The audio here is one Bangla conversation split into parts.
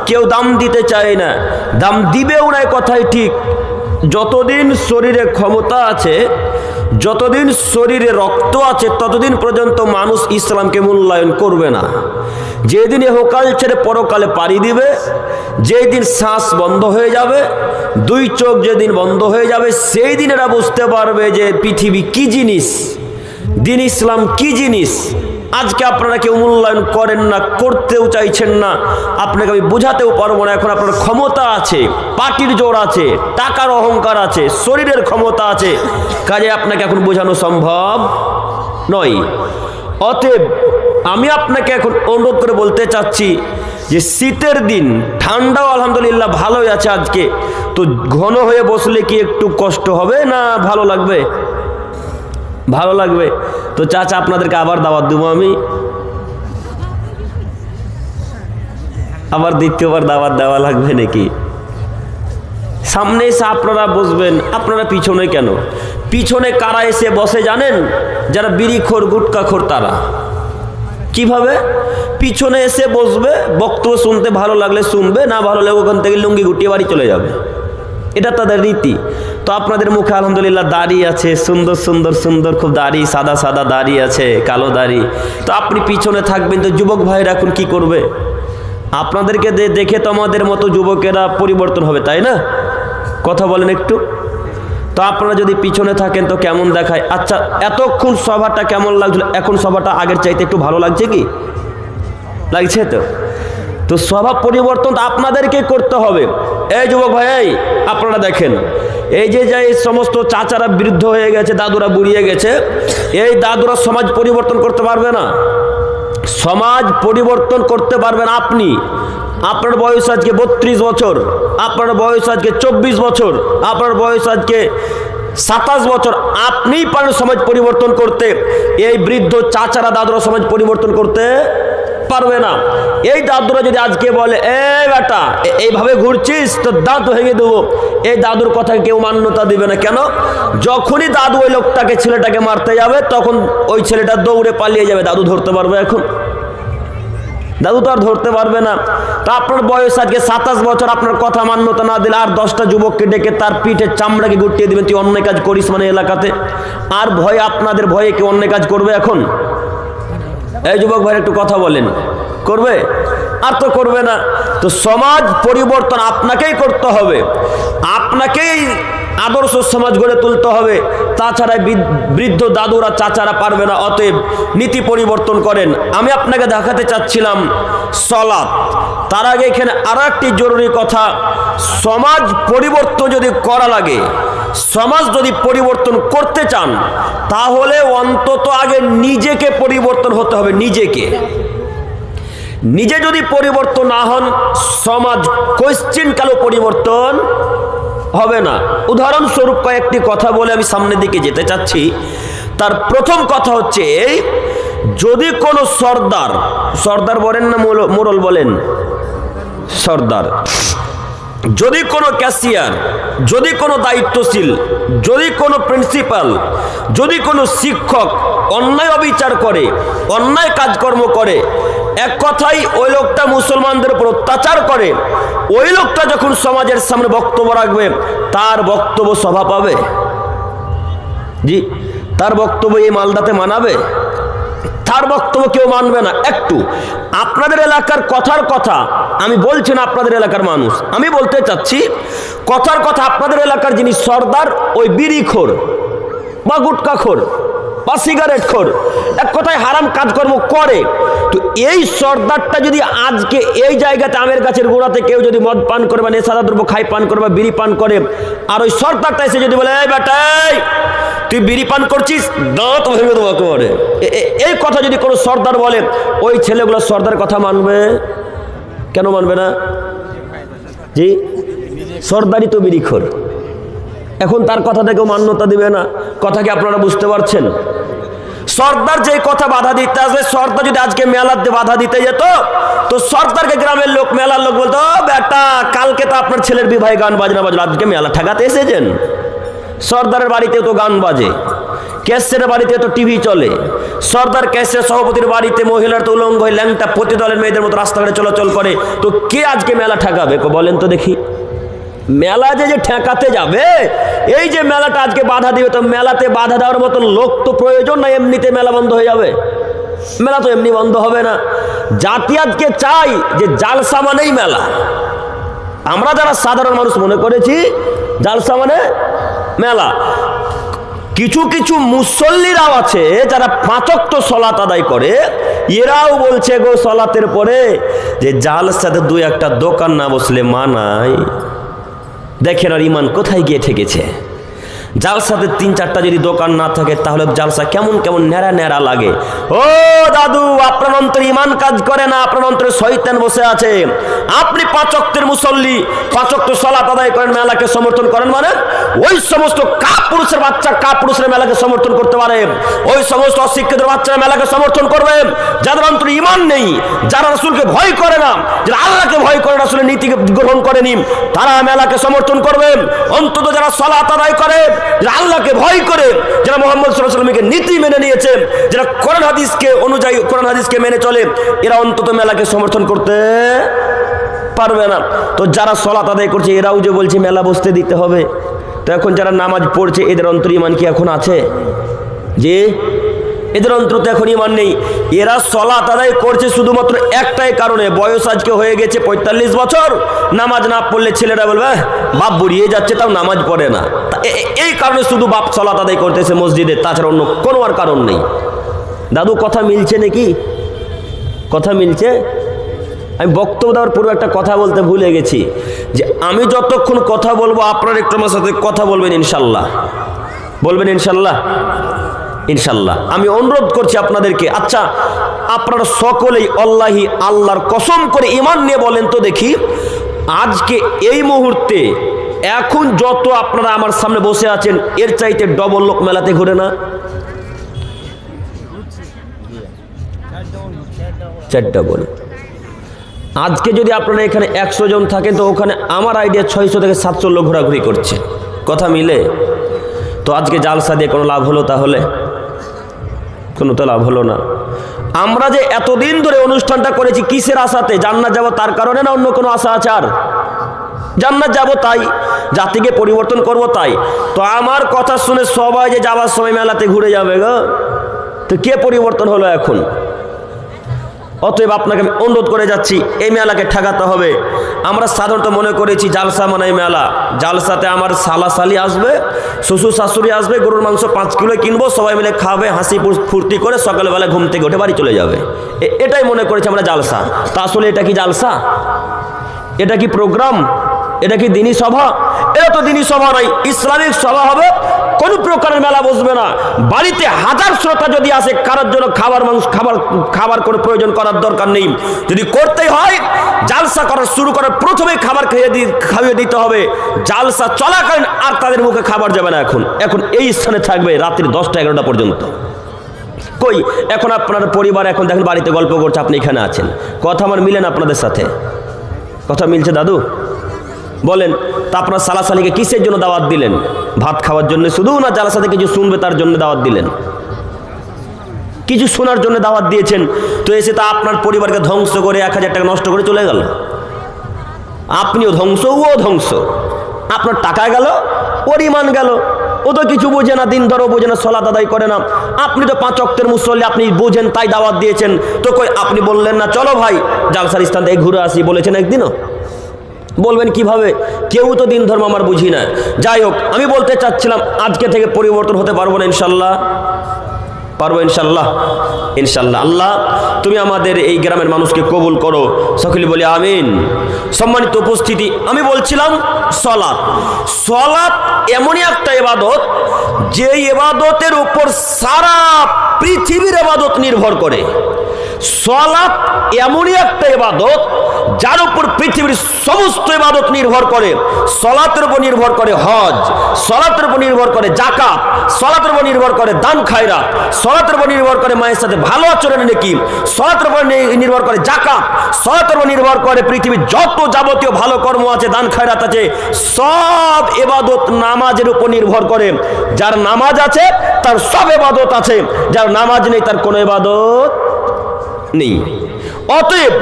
কেউ দাম দিতে চায় না, দাম দিবেও না, কথাই ঠিক। যতদিন শরীরে ক্ষমতা আছে, যতদিন শরীরে রক্ত আছে, ততদিন পর্যন্ত মানুষ ইসলামকে মূল্যায়ন করবে না। যেদিন ইহকাল ছেড়ে পরকালে পাড়ি দিবে, যেদিন শ্বাস বন্ধ হয়ে যাবে, দুই চোখ যেদিন বন্ধ হয়ে যাবে, সেই দিন এরা বুঝতে পারবে যে পৃথিবী কি জিনিস, দিন ইসলাম কি জিনিস। আজকে আপনারা কেউ মূল্যায়ন করেন না, করতেও চাইছেন না, আপনাকে আমি বোঝাতেও পারবো না। এখন আপনার ক্ষমতা আছে, পার্টির জোর আছে, টাকার অহংকার আছে, শরীরের ক্ষমতা আছে, কাজে আপনাকে এখন বোঝানো সম্ভব নয়। অতএব আমি আপনাকে এখন অনুরোধ করে বলতে চাচ্ছি যে শীতের দিন, ঠান্ডাও আলহামদুলিল্লাহ ভালোই আছে আজকে, তো ঘন হয়ে বসলে কি একটু কষ্ট হবে না ভালো লাগবে? ভালো লাগবে। তো চাচা আপনাদেরকে আবার দাওয়াত দেবো আমি, আবার দ্বিতীয়বার দাওয়াত দেওয়া লাগবে নাকি? সামনে এসে আপনারা বসবেন, আপনারা পিছনে কেন? পিছনে কারা এসে বসে জানেন? যারা বিড়িখোর, গুটখাখোর, তারা। কিভাবে? পিছনে এসে বসবে, বক্তব্য শুনতে ভালো লাগলে শুনবে, না ভালো লাগলে ওখান থেকে লুঙ্গি গুটিয়ে বাড়ি চলে যাবে, এটা তাদের রীতি। তো আপনাদের মুখে আলহামদুলিল্লাহ দাড়ি আছে, সুন্দর সুন্দর সুন্দর খুব দাড়ি, সাদা সাদা দাড়ি আছে, কালো দাড়ি। তো আপনি পিছনে থাকবেন, তো যুবক ভাইরা এখন কি করবে? আপনাদেরকে দেখে তো আমাদের মতো যুবকেরা পরিবর্তন হবে, তাই না? কথা বলেন একটু। তো আপনারা যদি পিছনে থাকেন তো কেমন দেখায়? আচ্ছা, এতক্ষণ সভাটা কেমন লাগছিল? এখন সভাটা আগের চাইতে একটু ভালো লাগছে কি? লাগছে তো? তো স্বভাব পরিবর্তন আপনাদেরকে করতে হবে। এই যুবক ভাই, আপনারা দেখেন, এই যে এই সমস্ত চাচারা বৃদ্ধ হয়ে গেছে, দাদুরা বুড়িয়ে গেছে, এই দাদুরা সমাজ পরিবর্তন করতে পারবে না। সমাজ পরিবর্তন করতে পারবেন আপনি। আপনার বয়স আজকে 32 বছর, আপনার বয়স আজকে 24 বছর, আপনার বয়স আজকে 27 বছর, আপনিই পারেন সমাজ পরিবর্তন করতে। এই বৃদ্ধ চাচারা দাদুরা সমাজ পরিবর্তন করতে পারবে না। এই দাদুরা যদি আজকে বলে, এ বেটা এইভাবে ঘুরছিস তো দাঁত ভেঙে দেবো, এই দাদুর কথাকে কেউ মান্যতা দিবে না। কেন? যখনই দাদু ওই লোকটাকে, ছেলেটাকে মারতে যাবে, তখন ওই ছেলেটা দৌড়ে পালিয়ে যাবে। দাদু ধরতে পারবে এখন? দাদু তো আর ধরতে পারবে না। তো আপনার বয়স আজকে 27 বছর, আপনার কথা মান্যতা না দিলে আর 10টা যুবককে ডেকে তার পিঠে চামড়াকে গুটিয়ে দিবেন, তুই অন্যায় কাজ করিস মানে এলাকাতে। আর ভয়, আপনাদের ভয়ে কেউ অন্যায় কাজ করবে এখন? এই যুবক ভাই একটু কথা বলেন, করবে? আর তো করবে না। তো সমাজ পরিবর্তন আপনাকেই করতে হবে, আপনাকেই আদর্শ সমাজ গড়ে তুলতে হবে, তাছাড়া বৃদ্ধ দাদুরা চাচারা পারবে না। অতএব নীতি পরিবর্তন করেন। আমি আপনাকে দেখাতে চাচ্ছিলাম সালাত। তার আগে এখানে আরো একটি জরুরি কথা, সমাজ পরিবর্তন যদি করা লাগে, সমাজ যদি পরিবর্তন করতে চান, তাহলে অন্তত আগে নিজেকে পরিবর্তন হতে হবে। নিজে যদি পরিবর্তন না হন, সমাজ কোশ্চিন কালো পরিবর্তন হবে না। উদাহরণস্বরূপ কয়েকটি কথা বলে আমি সামনের দিকে যেতে চাচ্ছি। তার প্রথম কথা হচ্ছে, যদি কোনো সর্দার বলেন না মোড়ল বলেন, সর্দার, যদি কোনো ক্যাশিয়ার, যদি কোনো দায়িত্বশীল, যদি কোনো প্রিন্সিপাল, যদি কোনো শিক্ষক অন্যায় অবিচার করে, অন্যায় কাজকর্ম করে, এক কথাই ওই লোকটা মুসলমানদের উপর অত্যাচার করে, ওই লোকটা যখন সমাজের সামনে বক্তব্য রাখবে, তার বক্তব্য সভা পাবে? জি, তার বক্তব্য এই মালদাতে মানাবে? তার বক্তব্য কেউ মানবে না। একটু আপনাদের এলাকার কথার কথা আমি বলছি না, আপনাদের এলাকার মানুষ, আমি বলতে চাচ্ছি কথার কথা, আপনাদের এলাকার যিনি সর্দার, ওই বিড়িখোর বা গুটখাখোর বা সিগারেট খোর, এক কথায় হারাম কাজকর্ম করে, তো এই সর্দারটা যদি আজকে এই জায়গাতে আমের গাছের গোড়াতে কেউ যদি মদ পান করে বা নেশাদার দ্রব্য খাই পান করে বা বিড়ি পান করে, আর ওই সর্দারটা এসে যদি বলে, এই বেটাই তুই বিড়ি পান করছিস, দাঁত ভেঙে দেবো একেবারে, এই কথা যদি কোনো সর্দার বলে, ওই ছেলেগুলো সর্দার কথা মানবে? কেন মানবে না? জি, সর্দারই তো বিড়িখোর, এখন তার কথাটা কেউ মান্যতা দিবে না। কথা কি আপনারা বুঝতে পারছেন? সর্দার যে কথা বাধা দিতে আসবে, সর্দার যদি আজকে মেলাতে বাধা দিতে যেত, তো সর্দারকে গ্রামের লোক, মেলার লোক বলতো, বেটা কালকে তো আপনার ছেলের বিবাহে গান বাজনা বাজলো, আজকে মেলা ঠেকাতে এসেছেন, সর্দারের বাড়িতে তো গান বাজে, ক্যাসেটের বাড়িতে তো টিভি চলে, সর্দার ক্যাসেট সভাপতির বাড়িতে মহিলার তো উলঙ্গ হয়ে ল্যাংটা প্রতি দলের মেয়েদের মতো রাস্তাঘাটে চলাচল করে, তো কে আজকে মেলা ঠেকাবে বলেন তো দেখি? মেলা যে ঠেকাতে যাবে, এই যে মেলাটা আজকে বাধা দিবে, তো মেলাতে বাধা দেওয়ার মতো লোক তো প্রয়োজন না, এমনিতে মেলা বন্ধ হয়ে যাবে? মেলা তো এমনি বন্ধ হবে না। জাতি আজকে চাই যে জালসা মানেই মেলা। আমরা যারা সাধারণ মানুষ মনে করেছি জালসা মানে মেলা। কিছু কিছু মুসল্লিরাও আছে যারা 5 ওয়াক্ত সালাত আদায় করে, এরাও বলছে গো সালাতের পরে যে জালসাতে 2-1টা দোকান না বসলে মানায়। দেখেন আর ইমান কোথায় গিয়ে ঠেকেছে। জালসাতে 3-4টা যদি দোকান না থাকে তাহলে জালসা কেমন কেমন ন্যাড়া ন্যাড়া লাগে। ও দাদু, আপনার অন্তরে ইমান কাজ করে না, আপনার অন্তরে শয়তান বসে আছে। আপনি 5 ওয়াক্তের মুসল্লি, 5 ওয়াক্ত সালাত আদায় করেন, মেলাকে সমর্থন করেন, মানে ওই সমস্ত কাপুরুষের বাচ্চা কাপুরুষের মেলাকে সমর্থন করতে পারে, ওই সমস্ত অশিক্ষিত বাচ্চারা মেলাকে সমর্থন করবে যাদের অন্তরে ইমান নেই, যারা রাসূলকে ভয় করে না, যারা আল্লাহকে ভয় করে, রাসূলের নীতিকে গ্রহণ করেনি, তারা মেলাকে সমর্থন করবে। অন্তত যারা সালাত আদায় করে, যারা আল্লাহকে ভয় করে, যারা মুহাম্মদ সাল্লাল্লাহু আলাইহি ওয়াসাল্লামের নীতি মেনে নিয়েছে, যারা কোরআন হাদিসকে অনুযায়ী কোরআন হাদিসকে মেনে চলে, এরা অন্তত মেলাকে সমর্থন করতে পারবে না। তো যারা সালাত আদায় করছে এরাও যে বলছে মেলা বসতে দিতে হবে, তো এখন যারা নামাজ পড়ছে এদের অন্তরে ঈমান কি এখন আছে? যে এদের অন্তরে এখন ঈমান নেই। এরা সালাত আদায় করছে শুধুমাত্র একটাই কারণে, বয়স আজকে হয়ে গেছে 45 বছর, নামাজ না পড়লে ছেলেরা বলবে বাপ বুড়িয়ে যাচ্ছে, তাও নামাজ পড়ে না। এই কারণে শুধু বাপ সালাত আদায় করতেছে মসজিদে, তাছাড়া অন্য কোনো আর কারণ নেই। দাদু কথা মিলছে নাকি? কথা মিলছে? আমি বক্তব্য দেওয়ার পূর্বে একটা কথা বলতে ভুলে গেছি, যে আমি যতক্ষণ কথা বলবো আপনারা একটু আমার সাথে কথা বলবেন ইনশাল্লাহ। বলবেন ইনশাল্লাহ? ইনশাল্লাহ। আমি অনুরোধ করছি আপনাদেরকে, আচ্ছা আপনারা সকলেই আল্লাহি আল্লাহর কসম করে ঈমান নিয়ে বলেন তো দেখি, আজকে এই মুহূর্তে এখন যত আপনারা আমার সামনে বসে আছেন এর চাইতে ডবল লোক মেলাতে ঘুরে না? 4 ডবল। আজকে যদি আপনারা এখানে 100 জন থাকেন, তো ওখানে আমার আইডিয়া 600 থেকে 700 লোক ঘোরাঘুরি করছে। কথা মিলে? তো আজকে জালসা দিয়ে কোনো লাভ হলো? তাহলে কোনো তো লাভ হলো না। আমরা যে এতদিন ধরে অনুষ্ঠানটা করেছি কিসের আশাতে? জান্নাত যাব তার কারণে, না অন্য কোনো আশা আছে? আর জান্নাত যাব তাই, জাতিকে পরিবর্তন করব তাই। তো আমার কথা শুনে সবাই যে যাওয়ার সময় মেলাতে ঘুরে যাবে গো, তো কে পরিবর্তন হলো এখন? অতএব আপনাকে আমি অনুরোধ করে যাচ্ছি, এই মেলাকে ঠেকাতে হবে। আমরা সাধারণত মনে করেছি জালসা মানে মেলা, জালসাতে আমার সালা সালি আসবে, শ্বশুর শাশুড়ি আসবে, গরুর মাংস 5 কিলো কিনবো, সবাই মিলে খাবে, হাসি ফুর্তি করে সকালবেলা ঘুম থেকে উঠে বাড়ি চলে যাবে। এটাই মনে করেছি আমরা জালসা। তা আসলে এটা কি জালসা? এটা কি প্রোগ্রাম? এটা কি দিনী সভা? এটা তো দিনী সভা নয়, ইসলামিক সভা হবে। কোন প্রকারের মেলা বসবে না। বাড়িতে 1000 শ্রোতা যদি আসে, কারোর জন্য খাবার কোনো প্রয়োজন করার দরকার নেই। যদি করতেই হয় জালসা শুরু করার প্রথমে খাবার খাইয়ে দিতে হবে। জালসা চলাকালীন আর তাদের মুখে খাবার যাবে না। এখন এই স্থানে থাকবে রাত্রি 10টা-11টা পর্যন্ত। কই এখন আপনার পরিবার এখন দেখেন বাড়িতে গল্প করছে, আপনি এখানে আছেন। কথা আমার মিলে না আপনাদের সাথে? কথা মিলছে দাদু? বলেন। তা আপনার সালাসালিকে কিসের জন্য দাওয়াত দিলেন? ভাত খাওয়ার জন্য শুধু, না জালসাতে কিছু শুনবে তার জন্য দাওয়াত দিলেন? কিছু শোনার জন্য দাওয়াত দিয়েছেন। তো এসে তা আপনার পরিবারকে ধ্বংস করে 1000 টাকা নষ্ট করে চলে গেল। আপনিও ধ্বংস, ও ধ্বংস। আপনার টাকা গেল, ওর ঈমান গেল। ও তো কিছু বোঝে না, দিন ধরো বোঝে না, সালাত আদায় করে না। আপনি তো 5 ওয়াক্তের মুসল্লি, আপনি বোঝেন তাই দাওয়াত দিয়েছেন। তো কই আপনি বললেন না চলো ভাই জালসার স্থান থেকে ঘুরে আসি? বলেছেন একদিনও? বলবেন কিভাবে? কেউ তো দিন ধর্ম আমার বুঝি না। যাই হোক, আমি বলতে চাচ্ছিলাম আজকে থেকে পরিবর্তন হতে পারবো না ইনশাল্লাহ? পারবো ইনশাল্লাহ? ইনশাল্লাহ। আল্লাহ তুমি আমাদের এই গ্রামের মানুষকে কবুল করো, সকলে বলি আমিন। সম্মানিত উপস্থিতি, আমি বলছিলাম সলাত এমনই একটা ইবাদত যে ইবাদতের উপর সারা পৃথিবীর ইবাদত নির্ভর করে। সালাত এমনই একটা ইবাদত যার উপর পৃথিবীর সমস্ত ইবাদত নির্ভর করে। সালাতের উপর নির্ভর করে হজ, সালাতের উপর নির্ভর করে যাকাত, সালাতের উপর নির্ভর করে দান খায়রাত, সালাতের উপর নির্ভর করে মায়ের সাথে ভালো আচরণ নেকি, সালাতের উপর নির্ভর করে যাকাত, সালাতের উপর নির্ভর করে পৃথিবীর যত যাবতীয় ভালো কর্ম আছে, দান খায়রাত আছে, সব ইবাদত নামাজের উপর নির্ভর করে। যার নামাজ আছে তার সব ইবাদত আছে, যার নামাজ নেই তার কোনো ইবাদত নেই। অতএব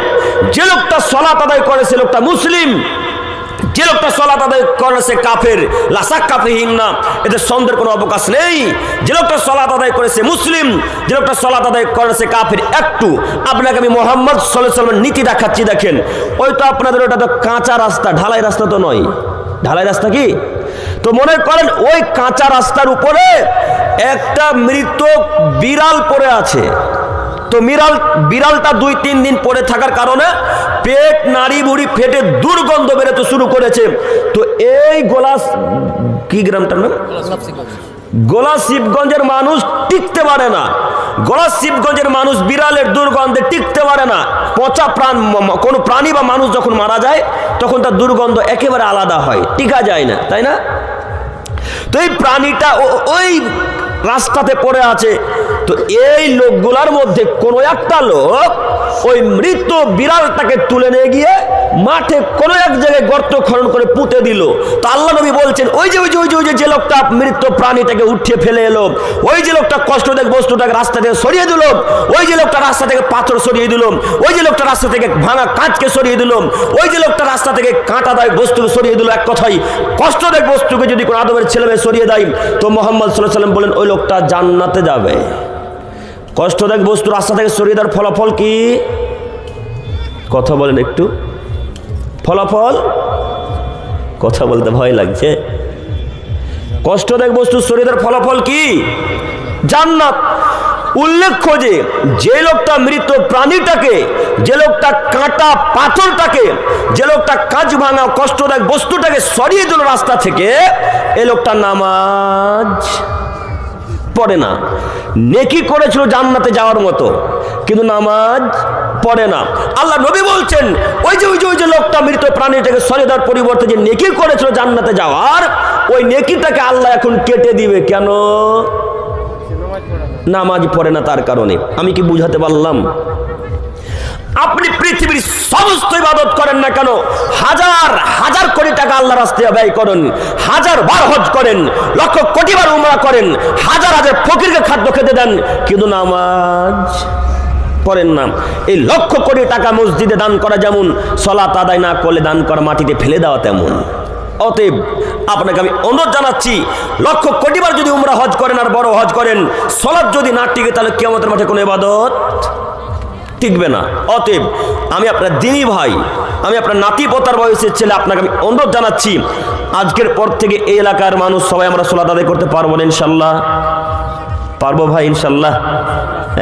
যে লোকটা সালাত আদায় করে সে লোকটা মুসলিম, যে লোকটা সালাত আদায় করে সে কাফের, লা শাক্কা ফিহিন্না, এতে সন্দেহের কোনো অবকাশ নেই। যে লোকটা সালাত আদায় করে সে মুসলিম, যে লোকটা সালাত আদায় করে সে কাফের। একটু আপনাকে আমি মুহাম্মদ সাল্লাল্লাহু আলাইহি ওয়াসাল্লামের নীতি দেখাচ্ছি, দেখেন। ওই তো আপনাদের ওটা তো কাঁচা রাস্তা, ঢালাই রাস্তা তো নয়। ঢালাই রাস্তা কি? তো মনে করেন ওই কাঁচা রাস্তার উপরে একটা মৃত বিড়াল পড়ে আছে। তো বিড়ালটা 2-3 দিন পড়ে থাকার কারণে পেট নাড়ি বুড়ি ফেটে দুর্গন্ধ বেরোতে শুরু করেছে। তো এই কি গ্রামটার নাম, গোলাশিবগঞ্জের মানুষ টিকতে পারে না। গোলাশিবগঞ্জের মানুষ বিড়ালের দুর্গন্ধে টিকতে পারে না। পচা কোনো প্রাণী বা মানুষ যখন মারা যায় তখন তার দুর্গন্ধ একেবারে আলাদা হয়, টিকা যায় না, তাই না? তো এই প্রাণীটা ওই রাস্তাতে পড়ে আছে। তো এই লোকগুলার মধ্যে কোনো একটা লোক ওই মৃত বিড়ালটাকে তুলে নিয়ে গিয়ে মাঠে কোনো এক জায়গায় গর্ত খনন করে পুঁতে দিল। তো আল্লাহ নবী বলছেন, ওই যে লোকটা মৃত প্রাণীটাকে উঠিয়ে ফেলে এলো, ওই যে লোকটা কষ্টদায়ক বস্তুটাকে রাস্তা থেকে সরিয়ে দিল, ওই যে লোকটা রাস্তা থেকে পাথর সরিয়ে দিল, ওই যে লোকটা রাস্তা থেকে ভাঙা কাঁচকে সরিয়ে দিল, ওই যে লোকটা রাস্তা থেকে কাঁটাদায়ক বস্তুকে সরিয়ে দিল। এক কথাই কষ্টদায়ক বস্তুকে যদি কোনো আদমের ছেলেমেয়ে সরিয়ে দেয় তো মুহাম্মদ সাল্লাল্লাহু আলাইহি ওয়াসাল্লাম বলেন ওই লোকটা জান্নাতে যাবে। কষ্টদায়ক বস্তু রাস্তা থেকে সরিয়ে দেওয়ার ফলাফল কি? কথা বলেন একটু, ফলাফল? কথা বলতে ভয় লাগছে। কষ্টদায়ক বস্তু সরিয়ে দেওয়ার ফলাফল কি? জান্নাত। উল্লেখ্য যে লোকটা মৃত প্রাণীটাকে, যে লোকটা কাঁটা পাথরটাকে, যে লোকটা কাঁচ ভাঙা কষ্টদায়ক বস্তুটাকে সরিয়ে দিল রাস্তা থেকে, এ লোকটা নামাজ পড়ে না। নেকি করেছিল জান্নাতে যাওয়ার মতো, কিন্তু নামাজ পড়ে না। আল্লাহ নবী বলছেন ওই যে লোকটা মৃত প্রাণীটাকে সরিয়ে দেওয়ার পরিবর্তে যে নেকি করেছিল জান্নাতে যাওয়ার, ওই নেকিটাকে আল্লাহ এখন কেটে দিবে। কেন? নামাজ পড়ে না তার কারণে। আমি কি বুঝাতে পারলাম? আপনি পৃথিবীর সমস্ত ইবাদত করেন না কেন, হাজার হাজার কোটি টাকা আল্লাহর রাস্তায় ব্যয় করেন, 1000 বার হজ করেন, লক্ষ কোটি বার উমরা করেন, হাজার হাজার ফকিরকে খাদ্য খেতে দেন, কিন্তু নামাজ পড়েন না। এই লক্ষ কোটি টাকা মসজিদে দান করা যেমন, সালাত আদায় না করলে দান করা মাটিতে ফেলে দেওয়া তেমন। অতএব আপনাকে আমি অনুরোধ জানাচ্ছি, লক্ষ কোটি বার যদি উমরা হজ করেন আর বড় হজ করেন, সালাত যদি না টিকে তাহলে কিয়ামতের মাঠে কোনো ইবাদত টিকবে না। অতএব আমি আপনার দিনী ভাই, আমি আপনার নাতি পোতার বয়সের ছেলে, আপনাকে আমি অনুরোধ জানাচ্ছি, আজকের পর থেকে এই এলাকার মানুষ সবাই আমরা সালাত আদায় করতে পারবো না ইনশাল্লাহ? পারবো ভাই ইনশাল্লাহ?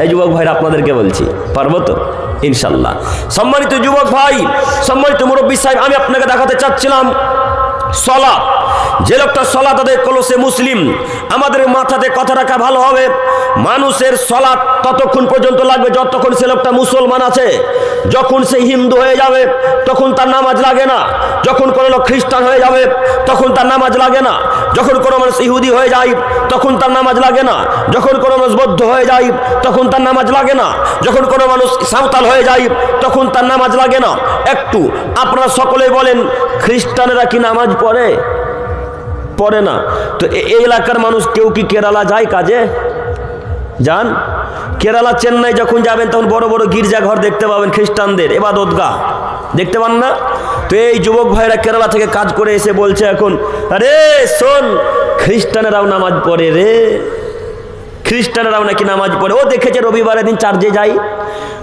এই যুবক ভাইরা আপনাদেরকে বলছি, পারবো তো ইনশাল্লাহ? সম্মানিত যুবক ভাই, সম্মানিত মুরব্বী সাহেব, আমি আপনাকে দেখাতে চাচ্ছিলাম সালাত। যে লোকটা সালাত আদায় করলো সে মুসলিম। আমাদের মাথাতে কথা রাখা ভালো হবে, মানুষের সালাত ততক্ষণ পর্যন্ত লাগবে যতক্ষণ সে লোকটা মুসলমান আছে। যখন সে হিন্দু হয়ে যাবে তখন তার নামাজ লাগে না। যখন কোনো লোক খ্রিস্টান হয়ে যাবে তখন তার নামাজ লাগে না। যখন কোনো মানুষ ইহুদি হয়ে যায় তখন তার নামাজ লাগে না। যখন কোনো মানুষ বৌদ্ধ হয়ে যায় তখন তার নামাজ লাগে না। যখন কোনো মানুষ সাঁওতাল হয়ে যায় তখন তার নামাজ লাগে না। একটু আপনারা সকলেই বলেন, খ্রিস্টানেরা কি নামাজ পড়ে? পড়ে না। তো এই এলাকার মানুষ কেউ কি কেরালা যায় কাজে? যান। কেরালা চেন্নাই যখন যাবেন তখন বড় বড় গির্জাঘর দেখতে পাবেন, খ্রিস্টানদের ইবাদতগাহ দেখতে পান না? তো এই যুবক ভাইরা কেরালা থেকে কাজ করে এসে বলছে এখন, আরে শোন, খ্রিস্টানেরাও নামাজ পড়ে রে, খ্রিস্টানেরাও নাকি নামাজ পড়ে। ও দেখেছে রবিবারের দিন চার্চে যায়,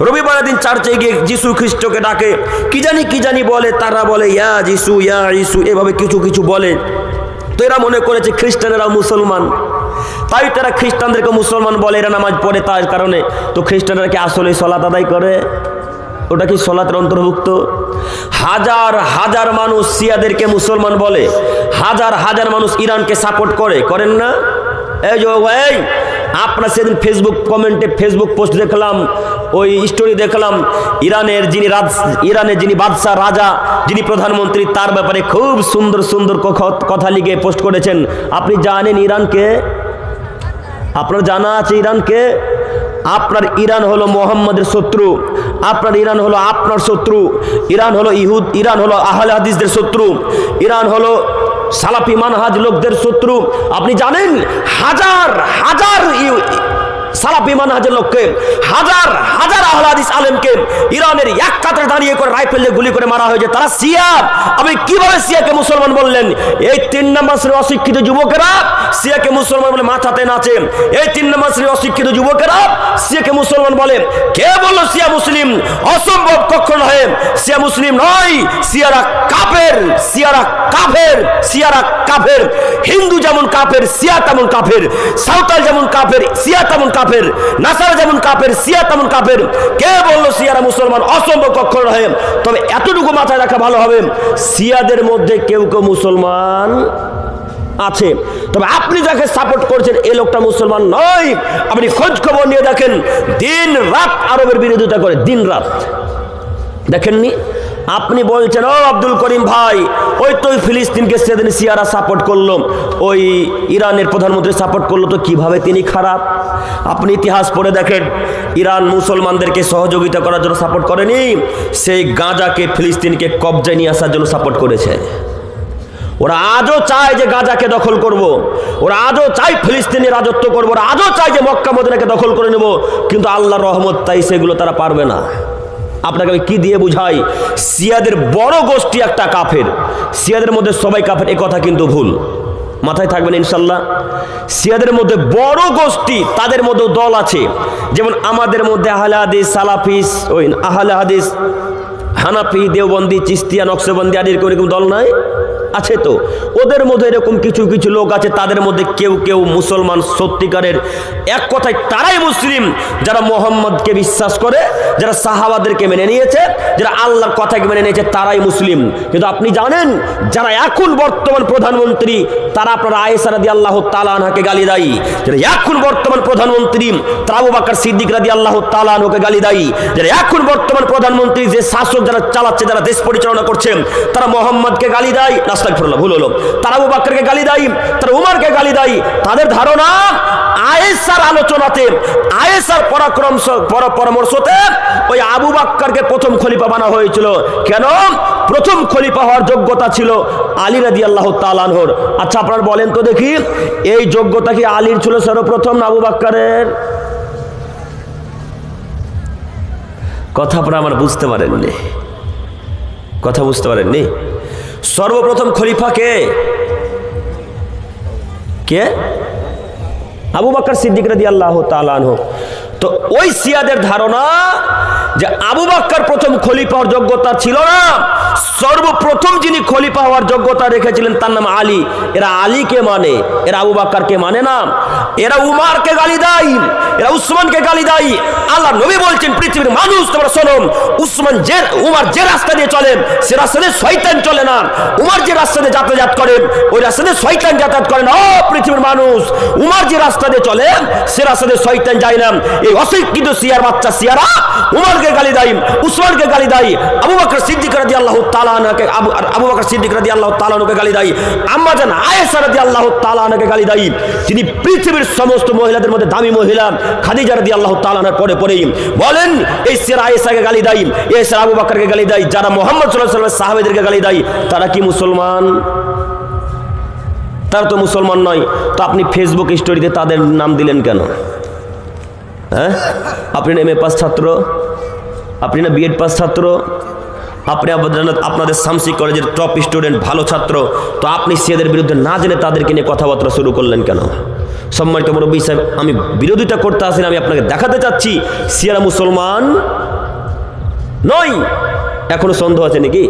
রবিবারের দিন চার্চে গিয়ে যিশু খ্রিস্টকে ডাকে, কি জানি বলে, তারা বলে ইয়া যিশু ইয়া যিশু, এভাবে কিছু বলে। তো এরা মনে করেছে খ্রিস্টানেরাও মুসলমান, তাই তারা খ্রিস্টানদেরকে মুসলমান বলে, এরা নামাজ পড়ে তার কারণে। তো খ্রিস্টানরা কি আসলে সালাত আদায় করে? ওটা কি সালাতের অন্তর্ভুক্ত? হাজার হাজার মানুষ শিয়াদেরকে মুসলমান বলে, হাজার হাজার মানুষ ইরানকে সাপোর্ট করেন না? এই যে ভাই, আপনার সেদিন ফেসবুক কমেন্টে ফেসবুক পোস্ট দেখলাম, ওই স্টোরি দেখলাম, ইরানের যিনি বাদশাহ রাজা, যিনি প্রধানমন্ত্রী, তার ব্যাপারে খুব সুন্দর সুন্দর কথা লিখে পোস্ট করেছেন। আপনি জানেন ইরানকে? আপনার জানা আছে ইরানকে? আপনার ইরান হলো মোহাম্মদের শত্রু, আপনার ইরান হলো আপনার শত্রু, ইরান হলো ইরান হলো আহলে হাদিসদের শত্রু, ইরান হলো সালাফি মানহাজ লোকদের শত্রু। আপনি জানেন হাজার হাজার সালাফি মানহাজের লোককে, হাজার হাজার আহলে হাদিস আলেমকে ইরানের এক কাতারে দাঁড়িয়ে করে রাইফেল দিয়ে গুলি করে মারা হয়েছে। তারা শিয়া। আপনি কিভাবে শিয়াকে মুসলমান বললেন? এই 3 নম্বর শ্রেণীর অশিক্ষিত যুবকেরা শিয়াকে মুসলমান বলে মাথাতে নাচে। এই 3 নম্বর শ্রেণীর অশিক্ষিত যুবকেরা শিয়াকে মুসলমান বলে। কে বললো শিয়া মুসলিম? অসম্ভব, কখনো নয়। শিয়া মুসলিম নয়, শিয়ারা কাফের, শিয়ারা কাফের, শিয়ারা কাফের। হিন্দু যেমন কাফের, শিয়া তেমন কাফের। সাঁওতাল যেমন কাফের, শিয়া তেমন কাফের। নাসারা যেমন কাফের, শিয়া তেমন কাফের। কে বললো শিয়ারা মুসলমান? অসম্ভব, কখনো নয়। তবে এতটুকু মাথায় রাখা ভালো হবে, শিয়াদের মধ্যে কেউ কেউ মুসলমান আছে, তবে আপনি যাকে সাপোর্ট করছেন এই লোকটা মুসলমান নয়। আপনি খোঁজ খবর নিয়ে দেখেন, দিন রাত আরবের বিরোধিতা করে, দিন রাত। দেখেননি? আপনি বলছেন ও আব্দুল করিম ভাই, ওই তো ফিলিস্তিনকে সেদিন শিয়ারা সাপোর্ট করলো, ওই ইরানের প্রধানমন্ত্রী সাপোর্ট করলো, তো কিভাবে তিনি খারাপ? আপনি ইতিহাস পড়ে দেখেন, ইরান মুসলমানদেরকে সহযোগিতা করার জন্য সাপোর্ট করেনি, সেই গাজাকে ফিলিস্তিনকে কবজায় নিয়ে আসার জন্য সাপোর্ট করেছে। ওরা আজও চায় যে গাজাকে দখল করব, ওরা আজও চায় ফিলিস্তিনের রাজত্ব করবো, ওরা আজও চায় যে মক্কা মদিনাকে দখল করে নেব, কিন্তু আল্লাহর রহমত তাই সেগুলো তারা পারবে না। আপনাকে আমি কি দিয়ে বুঝাই? শিয়াদের বড় গোষ্ঠী একটা কাফের, শিয়াদের মধ্যে সবাই কাফের, এ কথা কিন্তু ভুল, মাথায় থাকবেন ইনশাল্লাহ। শিয়াদের মধ্যে বড় গোষ্ঠী, তাদের মধ্যে দল আছে, যেমন আমাদের মধ্যে আহলে হাদিস, সালাফিস, ওই আহলে হাদিস, হানাফি, দেওবন্দি, চিস্তিয়া, নকশবন্দি আদির এরকম দল নাই? আছে তো। ওদের মধ্যে এরকম কিছু কিছু লোক আছে, তাদের মধ্যে কেউ কেউ মুসলমান সত্যিকারের, এক কথায় তারাই মুসলিম যারা মোহাম্মদকে বিশ্বাস করে, যারা সাহাবাদেরকে মেনে নিয়েছে, যারা আল্লাহর কথাকে মেনে নিয়েছে, তারাই মুসলিম। কিন্তু আপনি জানেন যারা এখন বর্তমান প্রধানমন্ত্রী, তারা আপনার আয়েশা রাদিয়াল্লাহু তাআলা আনহাকে গালি দেয়। যারা এখন বর্তমান প্রধানমন্ত্রী, তারা আবু বকর সিদ্দিক রাদিয়াল্লাহু তাআলা আনহুকে গালি দেয়। যারা এখন বর্তমান প্রধানমন্ত্রী, যে শাসক যারা চালাচ্ছে, যারা দেশ পরিচালনা করছে, তারা মোহাম্মদকে গালি দেয়। আস্তাগফিরুল্লাহ, ভুল হলো। তারা আবু বকরকে গালি দেয়, তারা উমরকে গালি দেয়। তাদের ধারণা আয়েশার আলোচনাতে, আয়েশার পরামর্শতে ওই আবু বকরকে প্রথম খলিফা বানানো হয়েছিল। কেন? প্রথম খলিফা হওয়ার যোগ্যতা ছিল আলী রাদিয়াল্লাহু তাআলা আনহুর। আচ্ছা আপনারা বলেন তো দেখি, এই যোগ্যতা কি আলীর ছিল সর্বপ্রথম না আবু বকরের? কথা আপনারা আমার বুঝতে পারেননি, কথা বুঝতে পারেননি। সর্বপ্রথম খলিফা কে? কে? আবু বকর সিদ্দিক রাদিয়াল্লাহু তাআলা আনহু। তো ওই শিয়াদের ধারণা যে আবু বকর প্রথম খলিফা হওয়ার যোগ্যতা ছিল না, সর্বপ্রথম যিনি খলিফা হওয়ার যোগ্যতা রেখেছিলেন তার নাম আলী। এরা আলীকে মানে, এরা আবু বকরকে মানে না। এরা উমারকে গালি দেয়, এরা উসমানকে গালি দেয়। আল্লাহ নবী বলছেন, পৃথিবীর মানুষ তোমরা শোনো, উমার যে রাস্তা দিয়ে চলেন সে রাস্তা দিয়ে শয়তান চলে না। উমার যে রাস্তা দিয়ে যাতায়াত করেন ওই রাস্তা দিয়ে শয়তান যাতায়াত করে না। ও পৃথিবীর মানুষ, উমার যে রাস্তা দিয়ে চলে সে রাস্তা দিয়ে শয়তান যায় না। এই অশিক্ষিত শিয়ার বাচ্চা শিয়ারা উমরকে গালি দেয়, উসমানকে গালি দেয়, আবু বকর সিদ্দিক রাদিয়াল্লাহু তাআলা আনহুকে আবু বকর সিদ্দিক রাদিয়াল্লাহু তাআলা আনহুকে গালি দেয়। আম্মা জান আয়েশা রাদিয়াল্লাহু তাআলা আনহাকে গালি দেয়, যিনি পৃথিবীর সমস্ত মহিলাদের মধ্যে দামি মহিলা, খাদিজা রাদিয়াল্লাহু তাআলা আনহার পরেই বলেন এই শিয়া আয়েশাকে গালি দেয়, এই শিয়া আবু বকরকে গালি দেয়। যারা মুহাম্মদ সাল্লাল্লাহু আলাইহি ওয়াসাল্লামের সাহাবীদেরকে গালি দেয়, তারা কি মুসলমান? তারা তো মুসলমান নয়। তো আপনি ফেসবুক স্টোরিতে তাদের নাম দিলেন কেন? হ্যাঁ, আপনি না এমএ পাস ছাত্র, আপনি না বিএড পাস ছাত্র, আপনি আপনাদের শামসি কলেজের টপ স্টুডেন্ট, ভালো ছাত্র, তো আপনি শিয়াদের বিরুদ্ধে না জেনে তাদেরকে নিয়ে কথাবার্তা শুরু করলেন কেন? সম্মানিত মুরব্বী সাহেব, আমি বিরোধিতা করতে আসিনি, আমি আপনাকে দেখাতে চাচ্ছি শিয়ারা মুসলমান নয়। এখনো সন্দেহ আছে নাকি?